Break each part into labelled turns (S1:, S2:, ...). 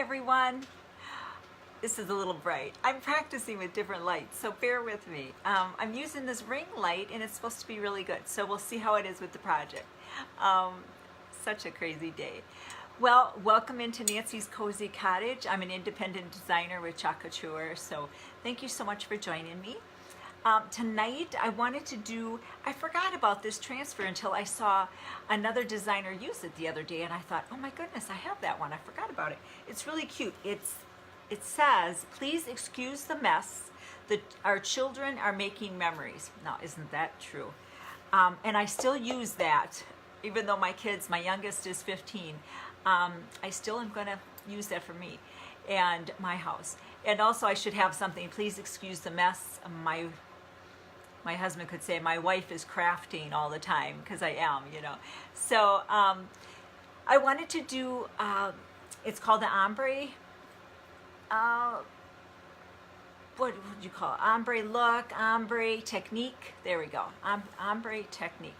S1: everyone. This is a little bright. I'm practicing with different lights, so bear with me. I'm using this ring light and it's supposed to be really good, so we'll see how it is with the project. Such a crazy day. Well, welcome into Nancy's Cozy Cottage. I'm an independent designer with Chalk Couture, so thank you so much for joining me. Tonight I wanted to do, I forgot about this transfer until I saw another designer use it the other day, and I thought, oh my goodness, I have that one. I forgot about it. It's really cute. It says, please excuse the mess. Our children are making memories. Now, isn't that true? And I still use that, even though my youngest is 15. I still am going to use that for me and my house. And also I should have something, please excuse the mess. My husband could say my wife is crafting all the time, because I am, you know. So I wanted to do, it's called the ombre, what would you call it? Ombre look, ombre technique. There we go, ombre technique.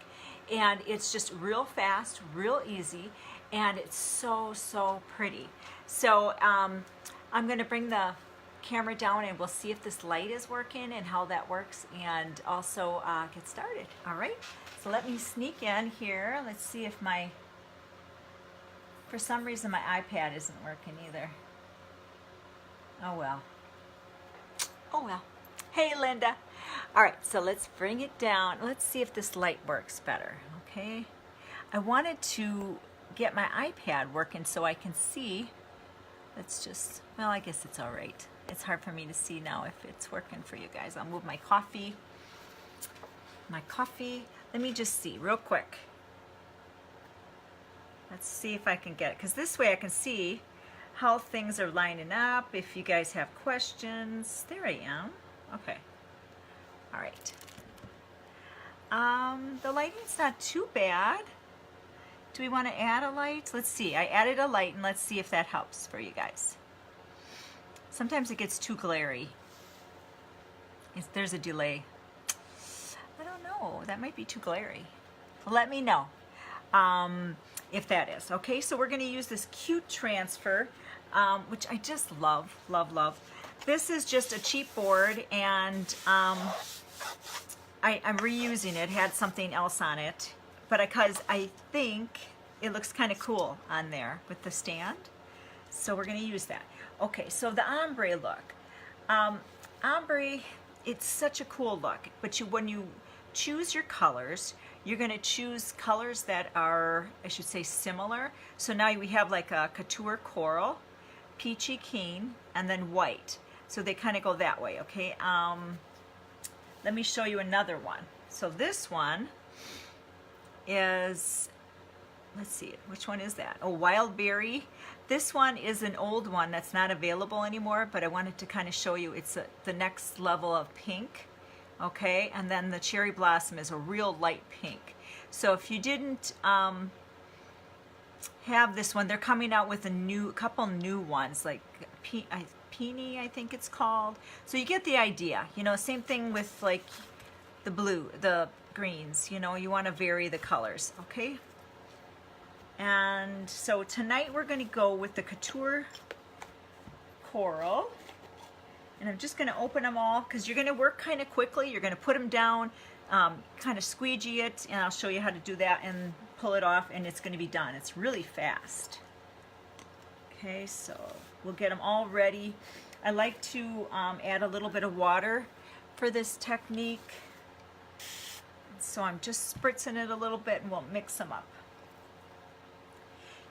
S1: And it's just real fast, real easy, and it's so pretty. So I'm gonna bring the camera down and we'll see if this light is working and how that works, and also get started. All right, so let me sneak in here. Let's see if for some reason my iPad isn't working either. Oh well. Oh well. Hey Linda. All right, so let's bring it down. Let's see if this light works better. Okay, I wanted to get my iPad working so I can see. Let's just, well, I guess it's all right. It's hard for me to see now if it's working for you guys. I'll move my coffee. Let me just see real quick. Let's see if I can get it, because this way I can see how things are lining up. If you guys have questions, there I am. Okay. All right. The lighting's not too bad. Do we want to add a light? Let's see. I added a light, and let's see if that helps for you guys. Sometimes it gets too glary. There's a delay. I don't know. That might be too glary. Let me know if that is. Okay, so we're going to use this cute transfer, which I just love. This is just a cheap board, and I'm reusing it. It had something else on it, but because I think it looks kind of cool on there with the stand, so we're going to use that. Okay, so the ombre look. Ombre, it's such a cool look, but when you choose your colors, you're going to choose colors that are, I should say, similar. So now we have like a couture coral, peachy keen, and then white. So they kind of go that way, okay? Let me show you another one. So this one is, let's see, which one is that? Oh, wild berry. This one is an old one that's not available anymore, but I wanted to kind of show you it's the next level of pink, okay? And then the cherry blossom is a real light pink. So if you didn't have this one, they're coming out with a couple new ones, like Peony, I think it's called. So you get the idea, you know. Same thing with like the blue, the greens, you know, you want to vary the colors, okay? And so tonight we're going to go with the couture coral, and I'm just going to open them all because you're going to work kind of quickly. You're going to put them down, kind of squeegee it, and I'll show you how to do that and pull it off, and it's going to be done. It's really fast. Okay, so we'll get them all ready. I like to add a little bit of water for this technique. So I'm just spritzing it a little bit, and we'll mix them up.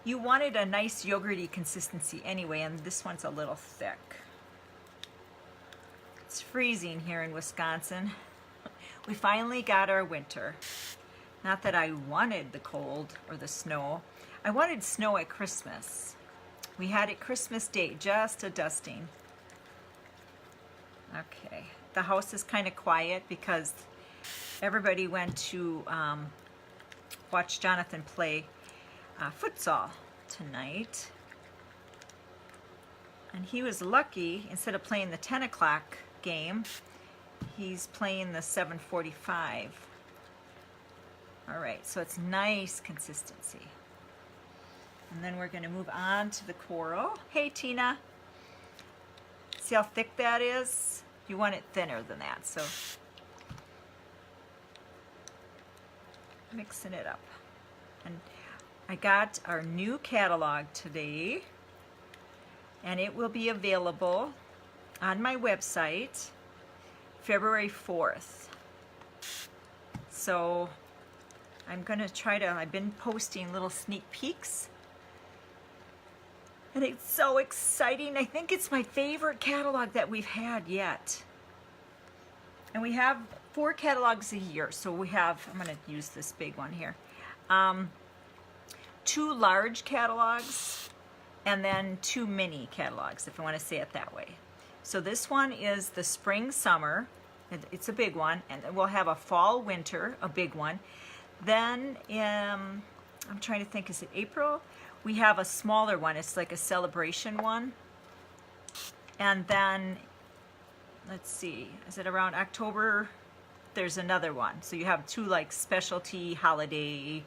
S1: You wanted a nice yogurty consistency anyway, and this one's a little thick. It's freezing here in Wisconsin. We finally got our winter. Not that I wanted the cold or the snow. I wanted snow at Christmas. We had it Christmas Day, just a dusting. Okay, the house is kind of quiet because everybody went to watch Jonathan play futsal tonight, and he was lucky. Instead of playing the 10 o'clock game, he's playing the 7:45. All right, so it's nice consistency. And then we're going to move on to the coral. Hey, Tina. See how thick that is? You want it thinner than that, so mixing it up. And I got our new catalog today, and it will be available on my website February 4th. So I'm going to try to, I've been posting little sneak peeks. And it's so exciting. I think it's my favorite catalog that we've had yet. And we have 4 catalogs a year. So we have, I'm going to use this big one here. 2 large catalogs and then 2 mini catalogs, if I want to say it that way. So this one is the spring summer. It's a big one. And then we'll have a fall winter, a big one. Then I'm trying to think, is it April? We have a smaller one. It's like a celebration one. And then, let's see, is it around October? There's another one. So you have 2 like specialty holiday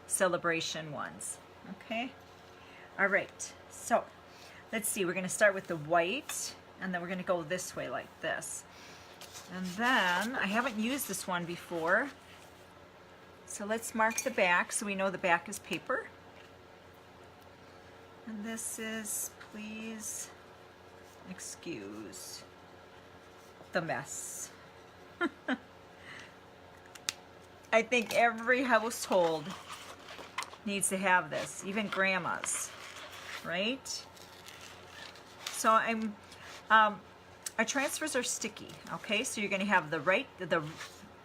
S1: celebration ones. Okay? All right. So let's see. We're going to start with the white, and then we're going to go this way like this. And then, I haven't used this one before. So let's mark the back so we know the back is paper. And this is, please excuse the mess. I think every household needs to have this, even grandmas, right? So our transfers are sticky, okay? So you're going to have the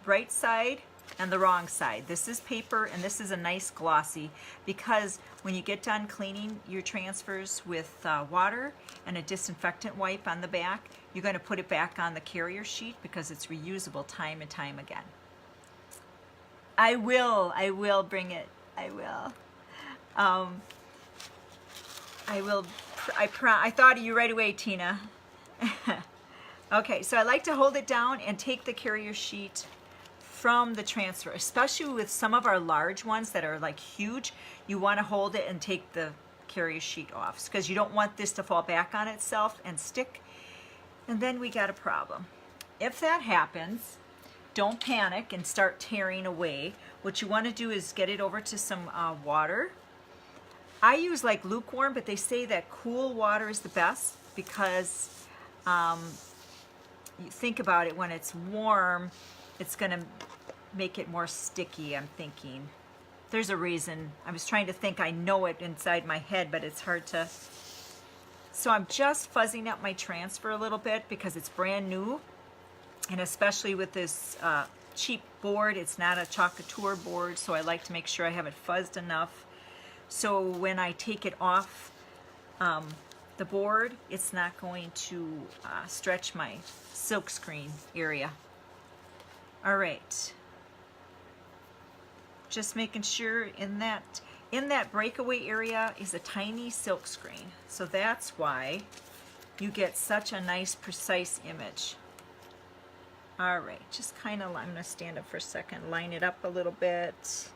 S1: right side and the wrong side. This is paper and this is a nice glossy, because when you get done cleaning your transfers with water and a disinfectant wipe on the back, you're going to put it back on the carrier sheet because it's reusable time and time again. I will bring it. I will. I thought of you right away, Tina. Okay, so I like to hold it down and take the carrier sheet from the transfer, especially with some of our large ones that are like huge. You want to hold it and take the carrier sheet off because you don't want this to fall back on itself and stick, and then we got a problem. If that happens, don't panic and start tearing away. What you want to do is get it over to some water. I use like lukewarm, but they say that cool water is the best because you think about it, when it's warm, it's going to make it more sticky, I'm thinking. There's a reason. I was trying to think. I know it inside my head, but it's hard to. So I'm just fuzzing up my transfer a little bit because it's brand new. And especially with this cheap board, it's not a Choc Couture board, so I like to make sure I have it fuzzed enough. So when I take it off the board, it's not going to stretch my silk screen area. All right. Just making sure in that breakaway area is a tiny silk screen. So that's why you get such a nice, precise image. All right, just kind of, I'm going to stand up for a second, line it up a little bit.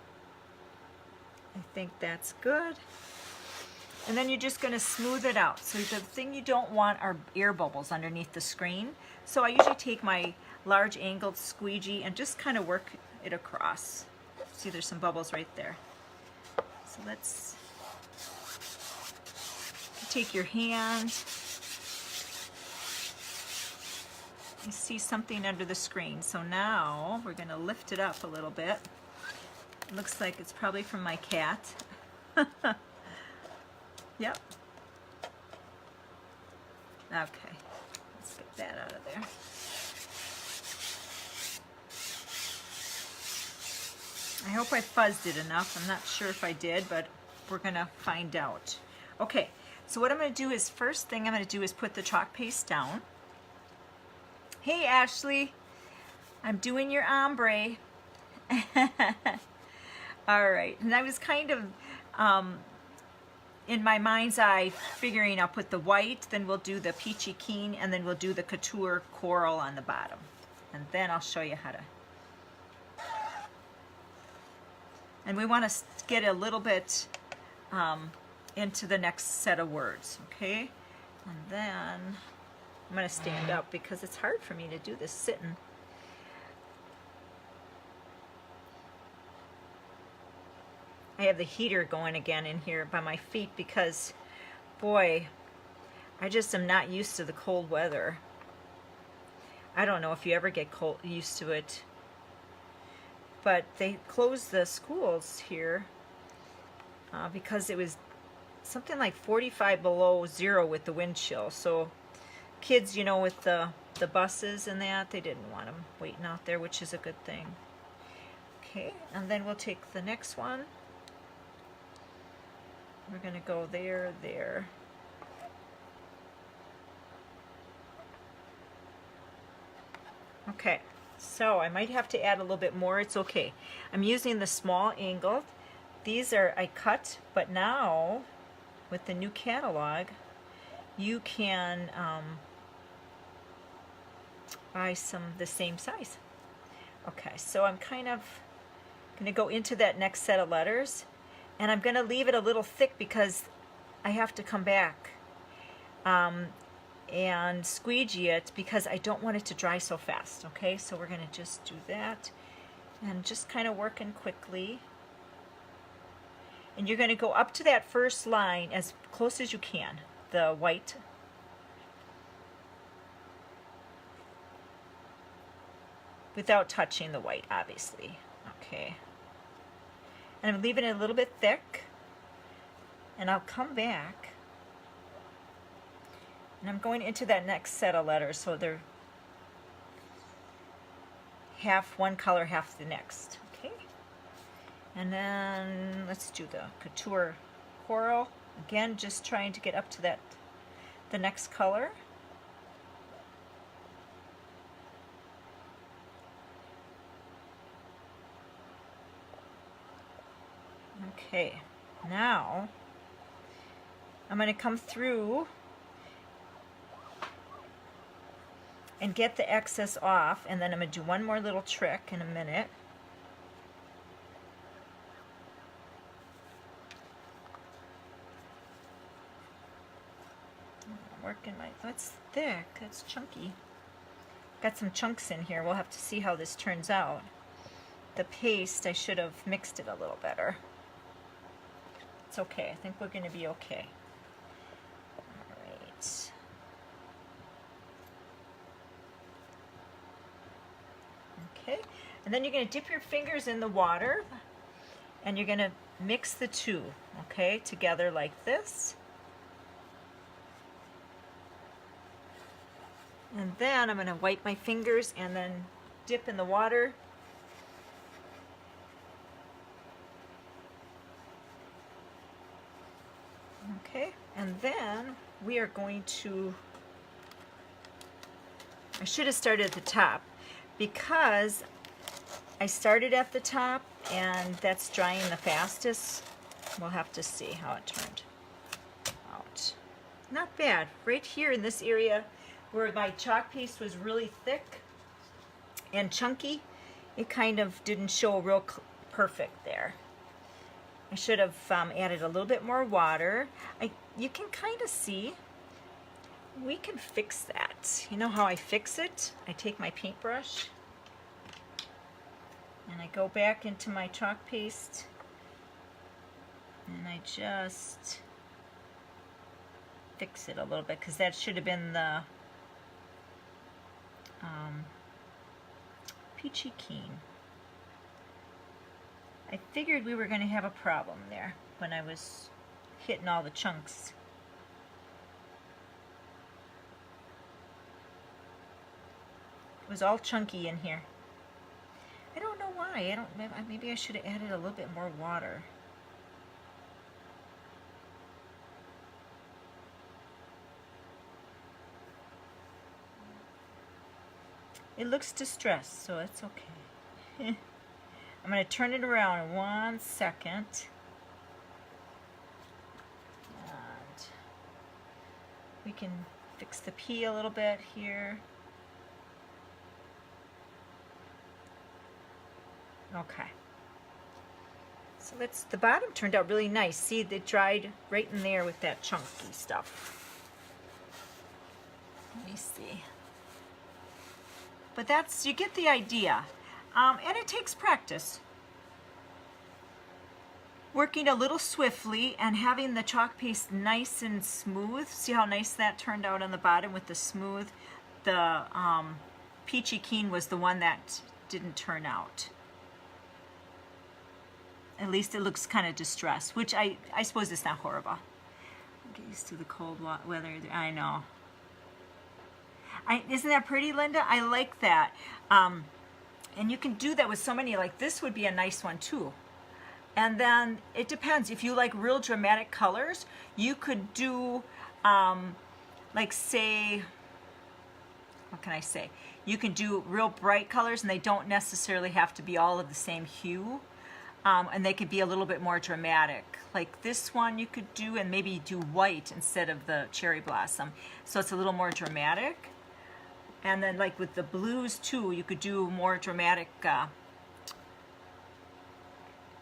S1: I think that's good. And then you're just going to smooth it out. So the thing you don't want are air bubbles underneath the screen. So I usually take my large angled squeegee and just kind of work it across. See, there's some bubbles right there. So let's take your hand. You see something under the screen. So now we're going to lift it up a little bit. It looks like it's probably from my cat. Yep. Okay, let's get that out of there. I hope I fuzzed it enough. I'm not sure if I did, but we're gonna find out. Okay, so what I'm gonna do is, first thing I'm gonna do is put the chalk paste down. Hey Ashley, I'm doing your ombre. All right, and I was kind of in my mind's eye figuring I'll put the white, then we'll do the peachy keen, and then we'll do the couture coral on the bottom. And then I'll show you how to. And we want to get a little bit into the next set of words, okay? And then I'm going to stand up because it's hard for me to do this sitting. I have the heater going again in here by my feet because, boy, I just am not used to the cold weather. I don't know if you ever get used to it, but they closed the schools here because it was something like 45 below zero with the wind chill. So kids, you know, with the buses and that, they didn't want them waiting out there, which is a good thing. Okay, and then we'll take the next one. We're going to go there, there. Okay, so I might have to add a little bit more. It's okay. I'm using the small angle. These are, I cut, but now with the new catalog, you can buy some the same size. Okay, so I'm kind of going to go into that next set of letters, and I'm going to leave it a little thick because I have to come back and squeegee it because I don't want it to dry so fast. Okay, so we're going to just do that and just kind of working quickly. And you're going to go up to that first line as close as you can, the white. Without touching the white, obviously. Okay. And I'm leaving it a little bit thick. And I'll come back. And I'm going into that next set of letters, so they're half one color, half the next. Okay. And then let's do the couture coral. Again, just trying to get up to that, the next color. Okay, now I'm going to come through and get the excess off, and then I'm going to do one more little trick in a minute. I'm working my, that's thick, that's chunky. Got some chunks in here. We'll have to see how this turns out. The paste, I should have mixed it a little better. It's okay. I think we're going to be okay. All right. Okay. And then you're going to dip your fingers in the water and you're going to mix the two, okay, together like this. And then I'm going to wipe my fingers and then dip in the water. Okay, and then we are going to, I should have started at the top because I started at the top and that's drying the fastest. We'll have to see how it turned out. Not bad. Right here in this area where my chalk paste was really thick and chunky, it kind of didn't show real perfect there. I should have added a little bit more water. You can kind of see. We can fix that. You know how I fix it? I take my paintbrush and I go back into my chalk paste and I just fix it a little bit because that should have been the peachy keen. I figured we were going to have a problem there when I was hitting all the chunks. It was all chunky in here. I don't know why. Maybe I should have added a little bit more water. It looks distressed, so it's okay. I'm going to turn it around in 1 second. And we can fix the P a little bit here. Okay. So it's, the bottom turned out really nice. See, it dried right in there with that chunky stuff. Let me see. But that's, you get the idea. And it takes practice. Working a little swiftly and having the chalk paste nice and smooth. See how nice that turned out on the bottom with the smooth. The Peachy Keen was the one that didn't turn out. At least it looks kind of distressed, which I suppose it's not horrible. Get used to the cold weather. I know. Isn't that pretty, Linda? I like that. And you can do that with so many. Like this would be a nice one too. And then it depends. If you like real dramatic colors, you could do, like say, what can I say? You can do real bright colors, and they don't necessarily have to be all of the same hue. And they could be a little bit more dramatic. Like this one you could do, and maybe do white instead of the cherry blossom. So it's a little more dramatic. And then like with the blues too, you could do more dramatic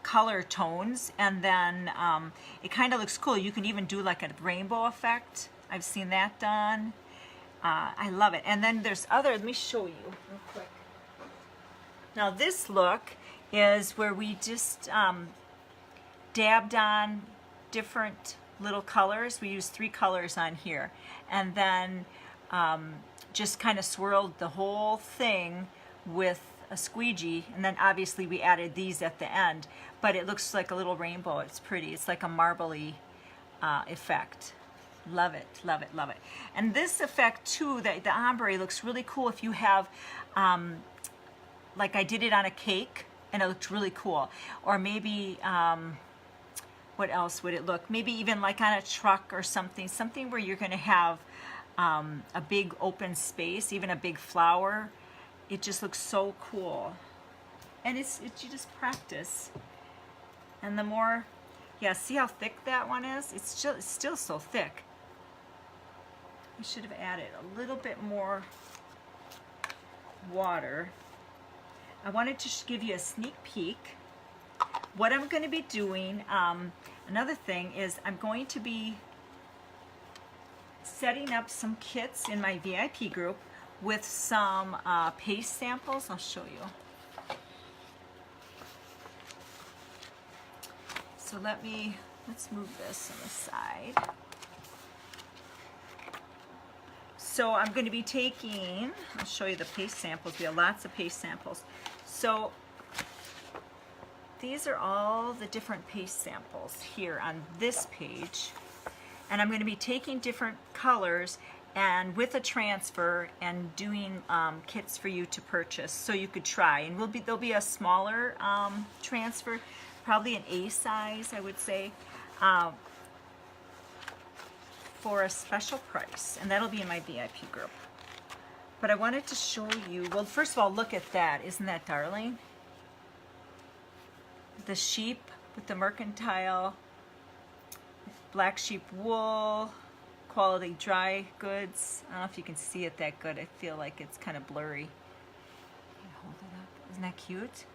S1: color tones, and then it kind of looks cool. You can even do like a rainbow effect. I've seen that done. I love it. And then there's other, let me show you real quick. Now this look is where we just dabbed on different little colors. We used 3 colors on here, and then just kind of swirled the whole thing with a squeegee, and then obviously we added these at the end, but it looks like a little rainbow. It's pretty. It's like a marbly effect. Love it, love it, love it. And this effect too, the ombre looks really cool if you have, like I did it on a cake, and it looked really cool. Or maybe, what else would it look? Maybe even like on a truck or something where you're gonna have a big open space, even a big flower. It just looks so cool. And you just practice. And the more, yeah, see how thick that one is? It's still so thick. I should have added a little bit more water. I wanted to give you a sneak peek. What I'm going to be doing, another thing is I'm going to be setting up some kits in my VIP group with some paste samples. I'll show you. So let's move this on the side. So I'm going to be taking, I'll show you the paste samples. We have lots of paste samples. So these are all the different paste samples here on this page. And I'm going to be taking different colors and with a transfer and doing kits for you to purchase so you could try. And there'll be a smaller transfer, probably an A size, I would say, for a special price. And that'll be in my VIP group. But I wanted to show you, well, first of all, look at that. Isn't that darling? The sheep with the mercantile, black sheep wool, quality dry goods. I don't know if you can see it that good. I feel like it's kind of blurry. Hold it up. Isn't that cute?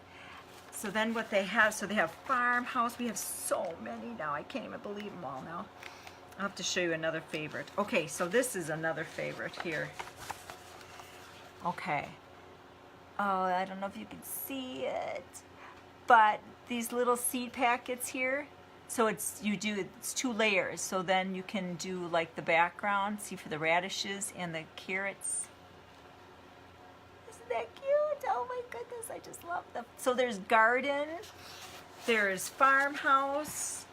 S1: So then what they have, so they have farmhouse. We have so many now. I can't even believe them all now. I'll have to show you another favorite. Okay, so this is another favorite here. Okay. Oh, I don't know if you can see it, but these little seed packets here. So it's 2 layers. So then you can do like the background, see for the radishes and the carrots. Isn't that cute? Oh my goodness, I just love them. So there's garden, there's farmhouse,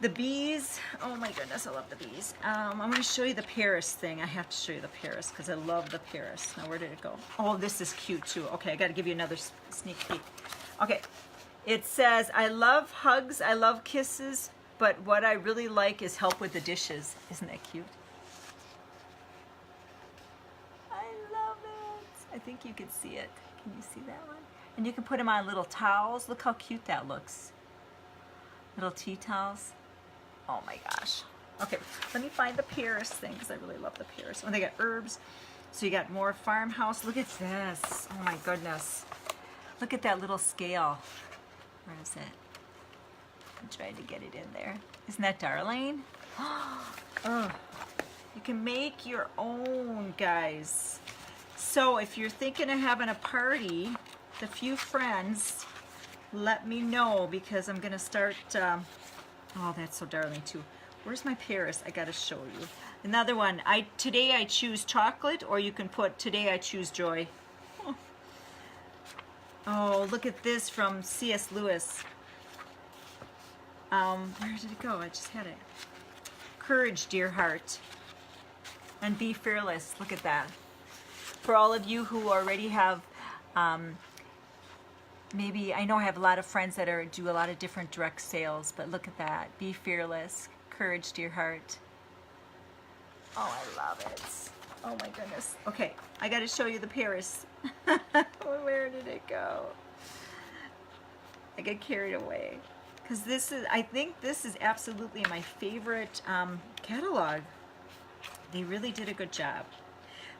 S1: the bees. Oh my goodness, I love the bees. I'm going to show you the Paris thing. I have to show you the Paris because I love the Paris. Now where did it go? Oh, this is cute too. Okay, I got to give you another sneak peek. Okay. It says, I love hugs, I love kisses, but what I really like is help with the dishes. Isn't that cute? I love it. I think you can see it. Can you see that one? And you can put them on little towels. Look how cute that looks. Little tea towels. Oh my gosh. Okay, let me find the Paris thing because I really love the Paris. Oh, they got herbs. So you got more farmhouse. Look at this. Oh my goodness. Look at that little scale. Where is it? trying to get it in there. Isn't that darling? Oh, you can make your own, guys. So if you're thinking of having a party, the few friends, let me know, because I'm gonna start, oh, that's so darling too. Where's my Paris? I gotta show you. Another one, today I choose chocolate, or you can put today I choose joy. Oh, look at this from C.S. Lewis. Where did it go? I just had it. Courage, dear heart, and be fearless. Look at that. For all of you who already have, maybe, I know I have a lot of friends that do a lot of different direct sales, but look at that. Be fearless. Courage, dear heart. Oh, I love it. Oh my goodness. Okay, I got to show you the Paris. Where did it go? I get carried away. Because this is, I think this is absolutely my favorite catalog. They really did a good job.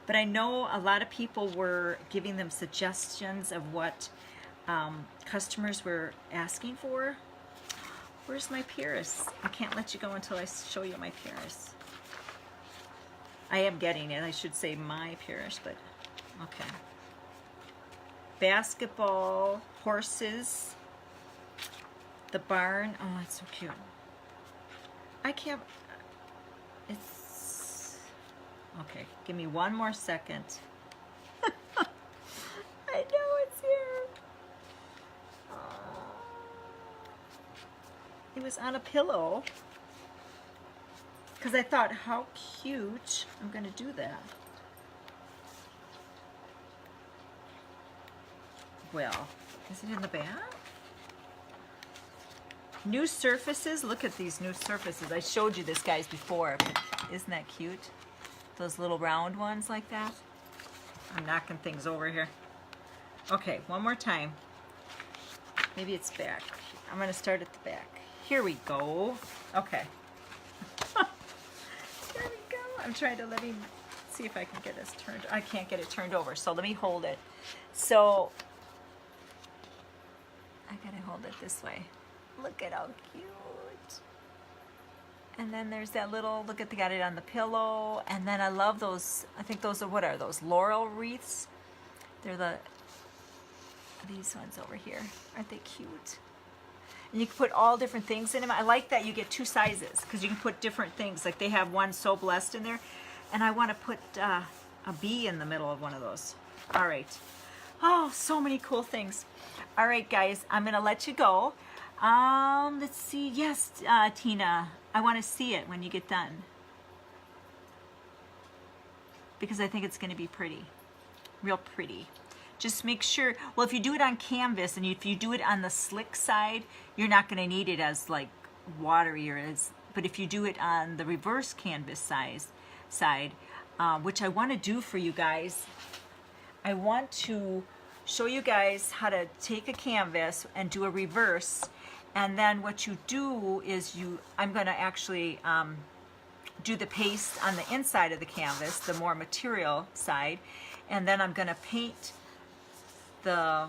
S1: But I know a lot of people were giving them suggestions of what customers were asking for. Where's my Paris? I can't let you go until I show you my Paris. I am getting it. I should say my Paris, but okay. Basketball, horses, the barn. Oh, it's so cute. I can't, it's, okay, give me one more second. I know it's here. It was on a pillow. Because I thought, how cute. I'm going to do that. Well, is it in the back? New surfaces. Look at these new surfaces. I showed you this, guys, before. But isn't that cute? Those little round ones like that. I'm knocking things over here. Okay, one more time. Maybe it's back. I'm going to start at the back. Here we go. Okay. There we go. I'm trying to let him see if I can get this turned. I can't get it turned over, so let me hold it. So I gotta hold it this way. Look at how cute. And then there's that little, look at, they got it on the pillow. And then I love those, I think those are, what are those? Laurel wreaths? They're these ones over here. Aren't they cute? And you can put all different things in them. I like that you get two sizes, because you can put different things. Like they have one So Blessed in there. And I want to put a bee in the middle of one of those. All right. Oh, so many cool things. All right, guys, I'm going to let you go. Let's see. Yes, Tina, I want to see it when you get done, because I think it's going to be pretty, real pretty. Just make sure, well, if you do it on canvas and if you do it on the slick side, you're not going to need it as like watery or as, but if you do it on the reverse canvas side, which I want to do for you guys, I want to show you guys how to take a canvas and do a reverse. And then what you do is I'm going to actually do the paste on the inside of the canvas, the more material side, and then I'm going to paint the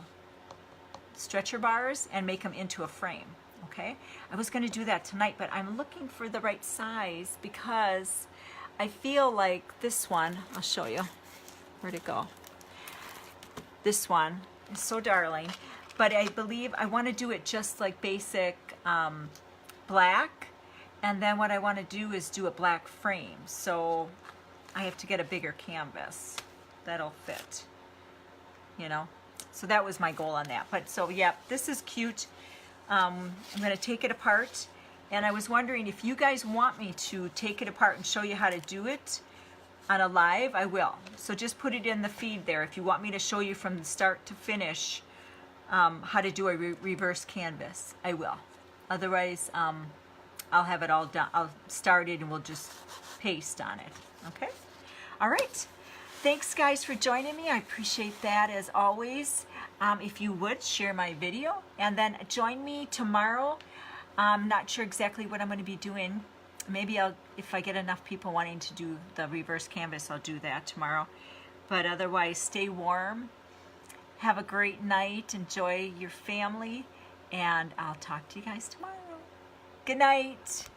S1: stretcher bars and make them into a frame. Okay, I was going to do that tonight, but I'm looking for the right size, because I feel like this one, I'll show you. Where'd it go? This one is so darling, but I believe I want to do it just like basic black, and then what I want to do is do a black frame. So I have to get a bigger canvas that'll fit, you know. So that was my goal on that. But so yeah, this is cute. I'm going to take it apart, and I was wondering if you guys want me to take it apart and show you how to do it on a live. I will. So just put it in the feed there if you want me to show you from the start to finish how to do a reverse canvas. I will. Otherwise, I'll have it all done. I'll start it and we'll just paste on it. Okay? All right. Thanks, guys, for joining me. I appreciate that, as always. If you would, share my video. And then join me tomorrow. I'm not sure exactly what I'm going to be doing. Maybe if I get enough people wanting to do the reverse canvas, I'll do that tomorrow. But otherwise, stay warm. Have a great night. Enjoy your family. And I'll talk to you guys tomorrow. Good night.